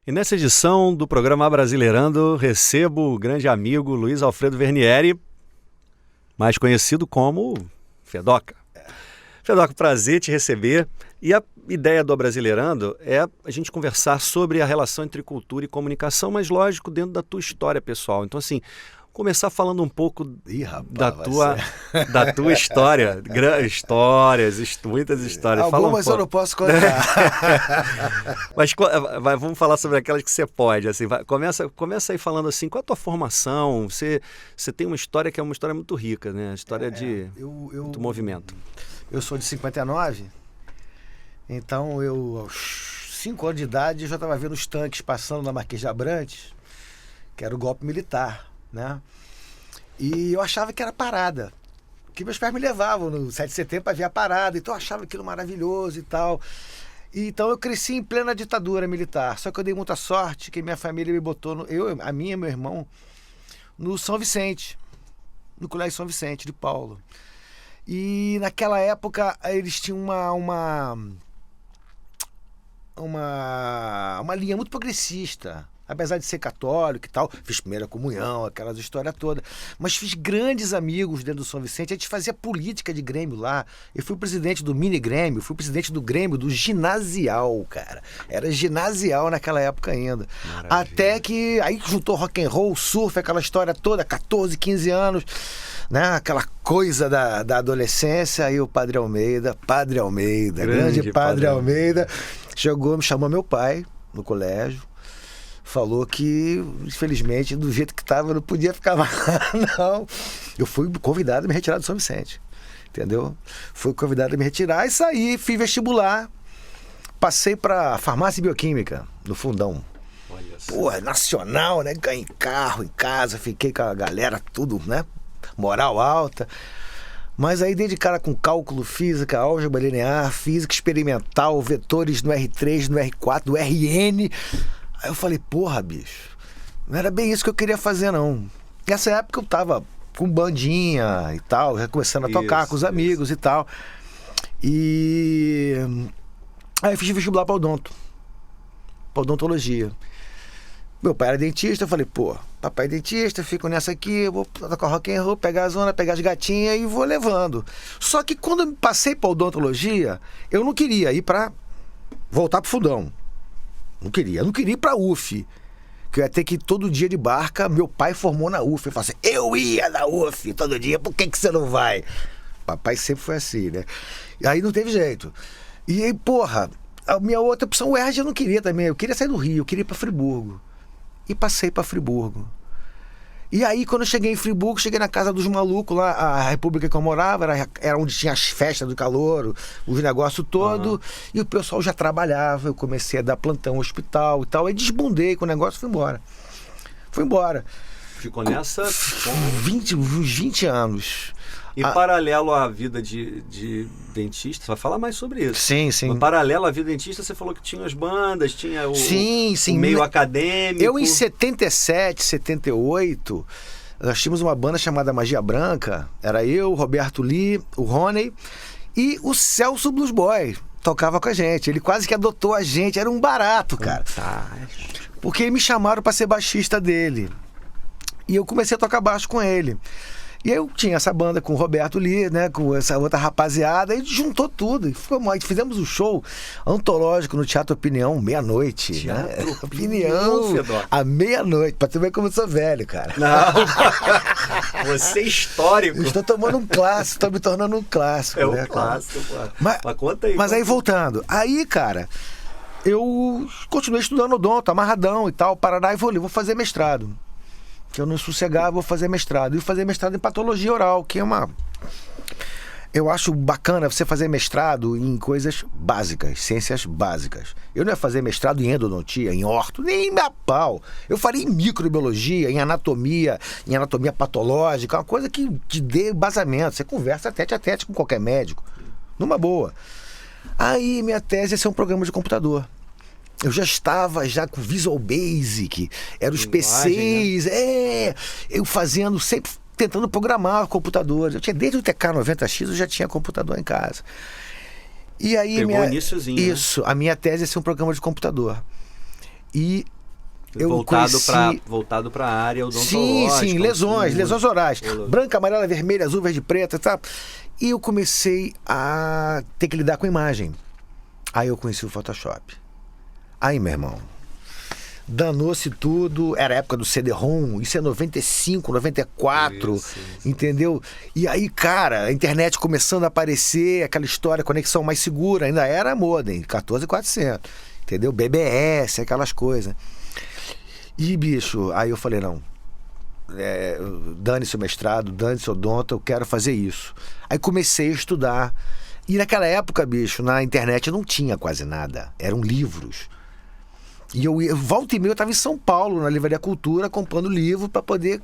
E nessa edição do programa Brasileirando, recebo o grande amigo Luiz Alfredo Vernieri, mais conhecido como Fedoca. Fedoca, prazer te receber. E a ideia do Brasileirando é a gente conversar sobre a relação entre cultura e comunicação, mas lógico, dentro da tua história pessoal. Então, assim, começar falando um pouco da tua história. Muitas histórias. Algumas eu não posso contar. Mas vamos falar sobre aquelas que você pode. Assim, começa aí falando assim, qual a tua formação? Você tem uma história que é uma história muito rica, né? A história do movimento. Eu sou de 59, então eu, aos 5 anos de idade, eu já estava vendo os tanques passando na Marquês de Abrantes, que era o golpe militar, né? E eu achava que era parada, que meus pais me levavam no 7 de setembro para ver a parada, então eu achava aquilo maravilhoso e tal. E, então eu cresci em plena ditadura militar, só que eu dei muita sorte que minha família me botou, a minha e meu irmão, no São Vicente, no Colégio São Vicente de Paulo. E naquela época eles tinham uma linha muito progressista. Apesar de ser católico e tal, fiz primeira comunhão, aquelas histórias todas. Mas fiz grandes amigos dentro do São Vicente. A gente fazia política de Grêmio lá. Eu fui presidente do mini Grêmio, fui presidente do Grêmio do ginasial, cara. Era ginasial naquela época ainda. Maravilha. Até que aí juntou rock and roll, surf, aquela história toda, 14, 15 anos, né? Aquela coisa da adolescência. Aí o Padre Almeida, grande Padre Almeida, chegou, me chamou meu pai no colégio. Falou que, infelizmente, do jeito que estava, não podia ficar mais. Não. Eu fui convidado a me retirar do São Vicente. Entendeu? Fui convidado a me retirar e saí, fiz vestibular. Passei para farmácia e bioquímica, no Fundão. Pô, nacional, né? Ganhei carro em casa, fiquei com a galera, tudo, né? Moral alta. Mas aí dei de cara com cálculo, física, álgebra linear, física experimental, vetores no R3, no R4, no RN. Aí eu falei, porra, bicho, não era bem isso que eu queria fazer, não. Nessa época eu tava com bandinha e tal, já começando a tocar com os amigos e tal. E aí eu fiz vestibular para odontologia. Meu pai era dentista, eu falei, pô, papai é dentista, fico nessa aqui, eu vou tocar rock and roll, pegar a zona, pegar as gatinhas e vou levando. Só que quando eu passei para odontologia, eu não queria ir para voltar pro Fundão. Não queria ir pra UF, que eu ia ter que ir todo dia de barca. Meu pai formou na UF. Eu falei assim, eu ia na UF todo dia, por que você não vai? Papai sempre foi assim, né? E aí não teve jeito. E aí, porra, a minha outra opção, o ERJ eu não queria também. Eu queria sair do Rio, eu queria ir pra Friburgo. E passei pra Friburgo. E aí, quando eu cheguei em Friburgo, cheguei na casa dos malucos lá, a república que eu morava, era onde tinha as festas do calouro, os negócios todos, e o pessoal já trabalhava, eu comecei a dar plantão no hospital e tal, aí desbundei com o negócio e fui embora. Ficou nessa? Uns 20 anos. E paralelo à vida de dentista, você vai falar mais sobre isso. Sim. Mas paralelo à vida de dentista, você falou que tinha as bandas, tinha o sim. meio acadêmico. Eu, em 77, 78, nós tínhamos uma banda chamada Magia Branca. Era eu, o Roberto Lee, o Rony e o Celso Blues Boy. Tocava com a gente. Ele quase que adotou a gente. Era um barato, cara. Porque me chamaram para ser baixista dele. E eu comecei a tocar baixo com ele. E eu tinha essa banda com o Roberto Lee, né, com essa outra rapaziada, e juntou tudo. E fizemos um show antológico no Teatro Opinião, meia-noite. Né? Opinião, à meia-noite. Pra tu ver como eu sou velho, cara. Não, você é histórico. Eu estou tomando um clássico, estou me tornando um clássico. É né, um clássico, claro. Mas conta aí. Mas aí, voltando. Aí, cara, eu continuei estudando odonto, amarradão e tal, Paraná, e vou fazer mestrado. Que eu não sossegava, vou fazer mestrado. E fazer mestrado em patologia oral, que é uma... Eu acho bacana você fazer mestrado em coisas básicas, ciências básicas. Eu não ia fazer mestrado em endodontia, em orto, nem a pau. Eu faria em microbiologia, em anatomia patológica, uma coisa que te dê embasamento. Você conversa tete a tete com qualquer médico, numa boa. Aí minha tese ia ser um programa de computador. Eu já estava com Visual Basic, eram os PCs, né? Eu fazendo, sempre tentando programar computadores. Eu tinha desde o TK-90X, eu já tinha computador em casa. E aí pegou iniciozinho, isso, né? A minha tese ia ser um programa de computador. E Voltado para a área odontológica. Sim, lesões orais. Branca, amarela, vermelha, azul, verde, preta, tá? E eu comecei a ter que lidar com imagem. Aí eu conheci o Photoshop. Aí, meu irmão, danou-se tudo. Era a época do CD-ROM, isso é 95, 94, isso. Entendeu? E aí, cara, a internet começando a aparecer, aquela história, conexão mais segura, ainda era modem, 14400, entendeu? BBS, aquelas coisas. E, bicho, aí eu falei, não, dane-se o mestrado, dane-se o odonto, eu quero fazer isso. Aí comecei a estudar. E naquela época, bicho, na internet não tinha quase nada, eram livros. E volta e meia eu estava em São Paulo, na Livraria Cultura, comprando livro para poder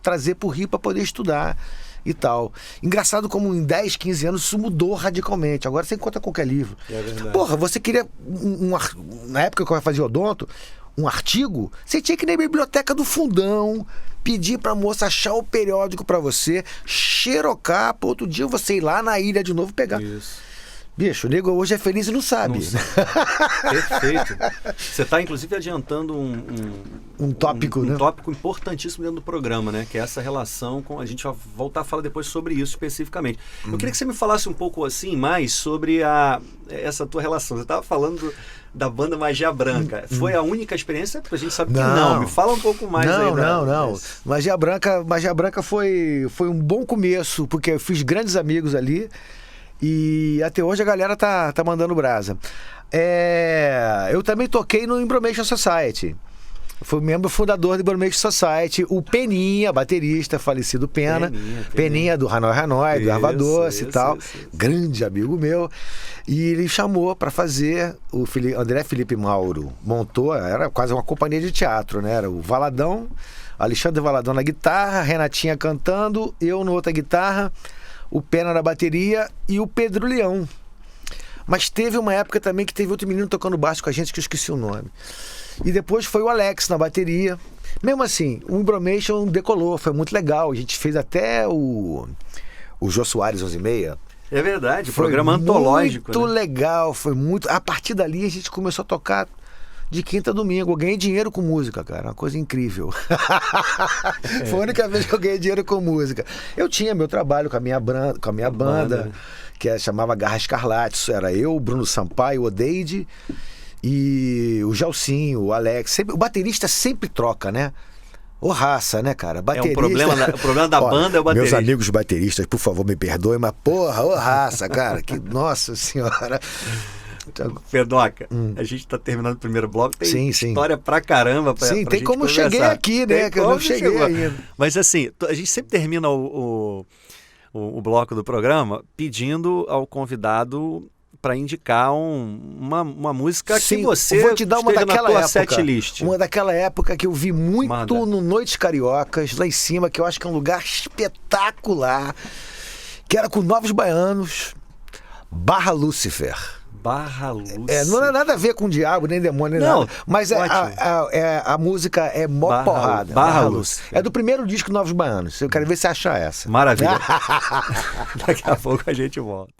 trazer pro Rio para poder estudar e tal. Engraçado como em 10, 15 anos isso mudou radicalmente. Agora você encontra qualquer livro. É verdade. Porra, você queria, na época que eu fazia odonto, um artigo, você tinha que ir na biblioteca do Fundão, pedir pra moça achar o periódico pra você, xerocar, para outro dia você ir lá na ilha de novo pegar. Isso. Bicho, o nego hoje é feliz e não sabe. Perfeito. Você está, inclusive, adiantando um tópico, né? Um tópico importantíssimo dentro do programa, né? Que é essa relação com... A gente vai voltar a falar depois sobre isso especificamente. Eu queria que você me falasse um pouco assim mais sobre essa tua relação. Você estava falando da banda Magia Branca. Foi a única experiência? A gente sabe que não. Me fala um pouco mais aí. Não. Magia Branca foi um bom começo, porque eu fiz grandes amigos ali. E até hoje a galera tá mandando brasa. Eu também toquei no Embromation Society. Fui membro fundador do Embromation Society. O Peninha, baterista, falecido Peninha do Hanoi, do Erva Doce e tal. Isso. Grande amigo meu. E ele chamou para fazer, André Felipe Mauro montou, era quase uma companhia de teatro, né? Era o Valadão, Alexandre Valadão na guitarra, Renatinha cantando, eu na outra guitarra, o Pena na bateria e o Pedro Leão. Mas teve uma época também que teve outro menino tocando baixo com a gente, que eu esqueci o nome. E depois foi o Alex na bateria. Mesmo assim, o Embromation decolou, foi muito legal. A gente fez até o Jô Soares 11:30. É verdade, programa antológico. Muito legal, foi muito... A partir dali a gente começou a tocar de quinta a domingo. Eu ganhei dinheiro com música, cara. Uma coisa incrível. Foi a única vez que eu ganhei dinheiro com música. Eu tinha meu trabalho com a minha banda, que chamava Garra Escarlate. Isso era eu, o Bruno Sampaio, o Odeide e o Gelsinho, o Alex. O baterista sempre troca, né? Ô raça, né, cara? Baterista... O problema da banda é o baterista. Meus amigos bateristas, por favor, me perdoem, mas porra, ô raça, cara. Que... Nossa Senhora... Fedoca, a gente tá terminando o primeiro bloco, tem sim. história pra caramba pra tem gente como conversar. Eu cheguei aqui, né? Que eu não cheguei ainda. Mas assim, a gente sempre termina o bloco do programa pedindo ao convidado para indicar uma música que você vou te dar uma daquela época, setlist. Uma daquela época que eu vi muito no Noites Cariocas, lá em cima, que eu acho que é um lugar espetacular, que era com Novos Baianos, Barra Lúcifer. Não é nada a ver com diabo, nem demônio, nem nada. Mas a música é mó porrada. Barra Lúcifer. É do primeiro disco Novos Baianos. Eu quero ver se acha essa. Maravilha. Daqui a pouco a gente volta.